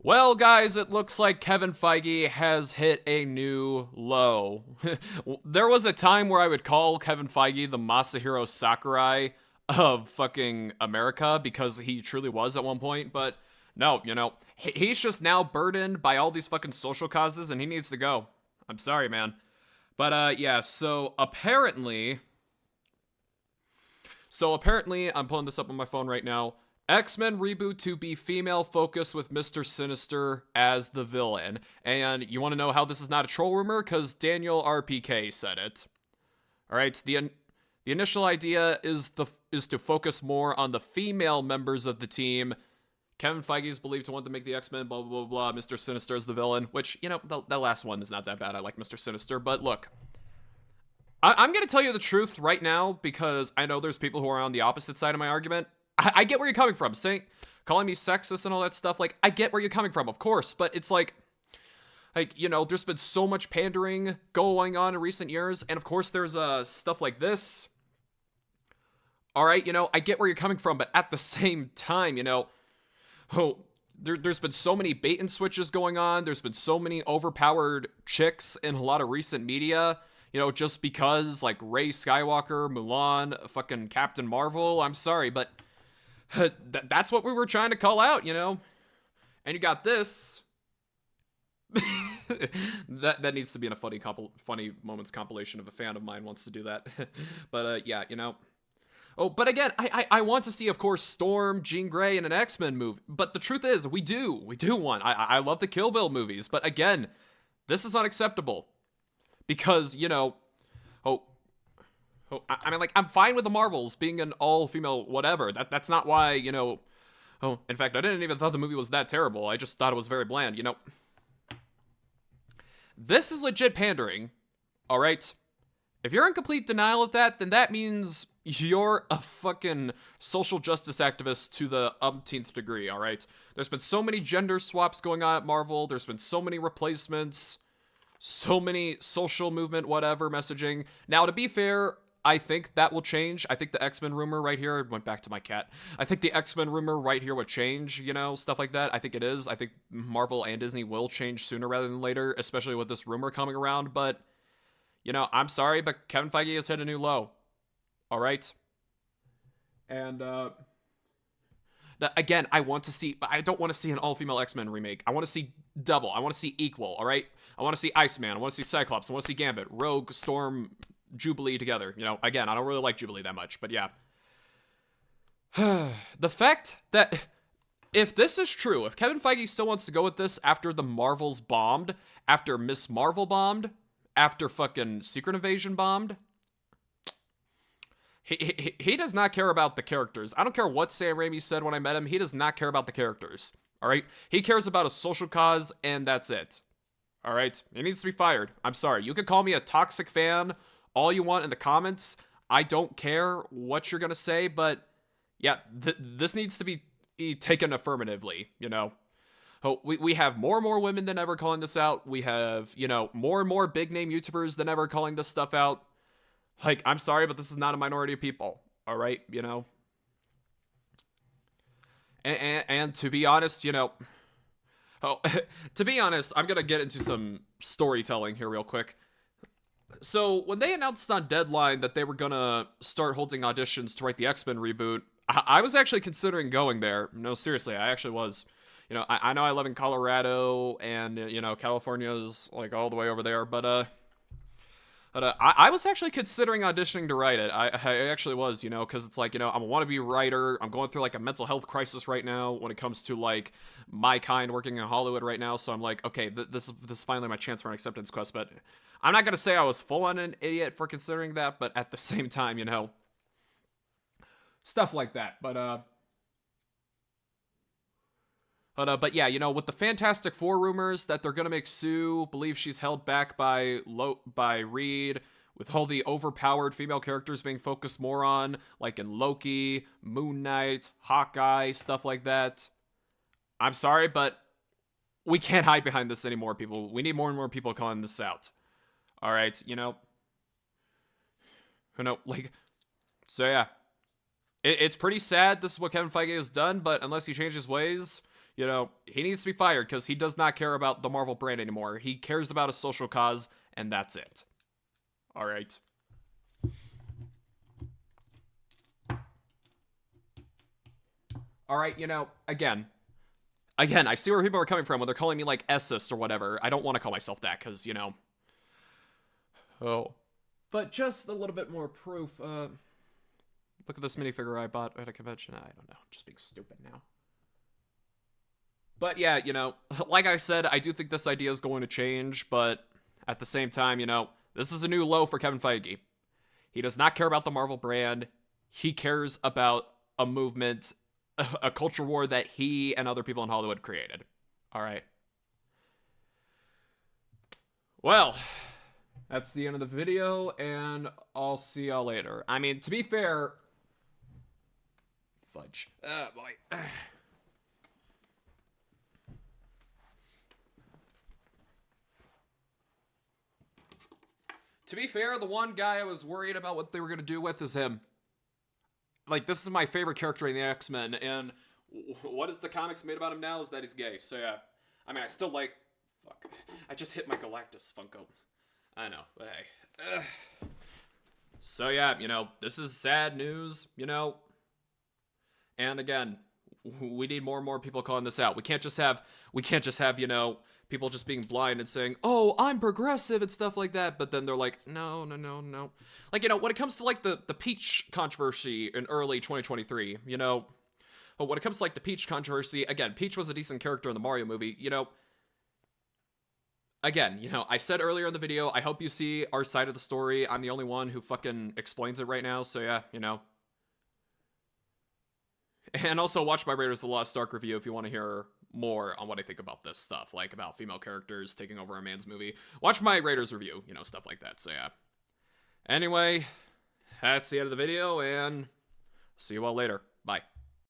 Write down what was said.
Well, guys, it looks like Kevin Feige has hit a new low. There was a time where I would call Kevin Feige the Masahiro Sakurai of fucking America because he truly was at one point, but no, he's just now burdened by all these fucking social causes and he needs to go. I'm sorry, man. But yeah, so apparently, I'm pulling this up on my phone right now. X-Men reboot to be female focused with Mr. Sinister as the villain. And you want to know how this is not a troll rumor? Because Daniel RPK said it. All right, the initial idea is to focus more on the female members of the team. Kevin Feige is believed to want to make the X-Men blah blah blah blah. Mr. Sinister is the villain, which the last one is not that bad. I like Mr. Sinister, but look, I'm going to tell you the truth right now because I know there's people who are on the opposite side of my argument. I get where you're coming from, calling me sexist and all that stuff. Like, I get where you're coming from, of course, but it's like, there's been so much pandering going on in recent years, and of course there's stuff like this. All right, I get where you're coming from, but at the same time, there's been so many bait and switches going on. There's been so many overpowered chicks in a lot of recent media. Just because, like, Rey Skywalker, Mulan, fucking Captain Marvel. I'm sorry, but that's what we were trying to call out, And you got this. that needs to be in a funny moments compilation if a fan of mine wants to do that. But yeah, Oh, but again, I want to see, of course, Storm, Jean Grey, in an X-Men movie. But the truth is, we do want. I love the Kill Bill movies, but again, this is unacceptable. Because, I mean, like, I'm fine with the Marvels being an all-female whatever. That's not why, in fact, I didn't even thought the movie was that terrible. I just thought it was very bland, This is legit pandering, all right? If you're in complete denial of that, then that means you're a fucking social justice activist to the umpteenth degree, all right? There's been so many gender swaps going on at Marvel. There's been so many replacements. So many social movement, whatever, messaging. Now, to be fair, I think that will change. I think the X-Men rumor right here, I went back to my cat. I think the X-Men rumor right here would change, stuff like that. I think it is. I think Marvel and Disney will change sooner rather than later, especially with this rumor coming around. But, I'm sorry, but Kevin Feige has hit a new low. All right? And, again, I don't want to see an all-female X-Men remake. I want to see double. I want to see equal, all right? I want to see Iceman. I want to see Cyclops. I want to see Gambit, Rogue, Storm, Jubilee together. Again, I don't really like Jubilee that much, but yeah. The fact that if this is true, if Kevin Feige still wants to go with this after the Marvels bombed, after Miss Marvel bombed, after fucking Secret Invasion bombed, he does not care about the characters. I don't care what Sam Raimi said when I met him. He does not care about the characters. All right? He cares about a social cause, and that's it. All right? He needs to be fired. I'm sorry. You could call me a toxic fan all you want in the comments. I don't care what you're going to say, but yeah, this needs to be taken affirmatively, Oh, we have more and more women than ever calling this out. We have, more and more big name YouTubers than ever calling this stuff out. Like, I'm sorry, but this is not a minority of people. All right? And to be honest, Oh, to be honest, I'm going to get into some storytelling here real quick. So, when they announced on Deadline that they were going to start holding auditions to write the X-Men reboot, I was actually considering going there. No, seriously, I actually was. I know I live in Colorado, and, California's, like, all the way over there, but I was actually considering auditioning to write it. I actually was, because it's like, I'm a wannabe writer. I'm going through, like, a mental health crisis right now when it comes to, like, my kind working in Hollywood right now. So I'm like, okay, this is finally my chance for an acceptance quest. But I'm not going to say I was full on an idiot for considering that. But at the same time, stuff like that. But yeah, with the Fantastic Four rumors that they're gonna make Sue believe she's held back by Reed, with all the overpowered female characters being focused more on, like in Loki, Moon Knight, Hawkeye, stuff like that. I'm sorry, but we can't hide behind this anymore, people. We need more and more people calling this out. All right, like, so yeah, it's pretty sad. This is what Kevin Feige has done, but unless he changes ways, You know, he needs to be fired because he does not care about the Marvel brand anymore. He cares about a social cause, and that's it. All right. All right, you know, again, I see where people are coming from when they're calling me like Essist or whatever. I don't want to call myself that because, you know. Oh. But just a little bit more proof. Look at this minifigure I bought at a convention. I don't know. Just being stupid now. But yeah, you know, like I said, I do think this idea is going to change, but at the same time, you know, this is a new low for Kevin Feige. He does not care about the Marvel brand. He cares about a movement, a culture war that he and other people in Hollywood created. All right. Well, that's the end of the video, and I'll see y'all later. I mean, to be fair... Fudge. Boy. To be fair, the one guy I was worried about what they were going to do with is him. Like, this is my favorite character in the X-Men, and what is the comics made about him now is that he's gay. So yeah, I mean, I still like... Fuck. I just hit my Galactus Funko. I know, but hey. So yeah, you know, this is sad news, you know. And again, we need more and more people calling this out. We can't just have, you know, people just being blind and saying, oh, I'm progressive and stuff like that. But then they're like, no. Like, you know, when it comes to like the Peach controversy in early 2023, you know, when it comes to like the Peach controversy, again, Peach was a decent character in the Mario movie, you know. Again, you know, I said earlier in the video, I hope you see our side of the story. I'm the only one who fucking explains it right now. So yeah, you know. And also watch my Raiders of the Lost Ark review if you want to hear more on what I think about this stuff, like about female characters taking over a man's movie. Watch my Raiders review, you know, stuff like that. So yeah. Anyway, that's the end of the video, and see you all later. Bye.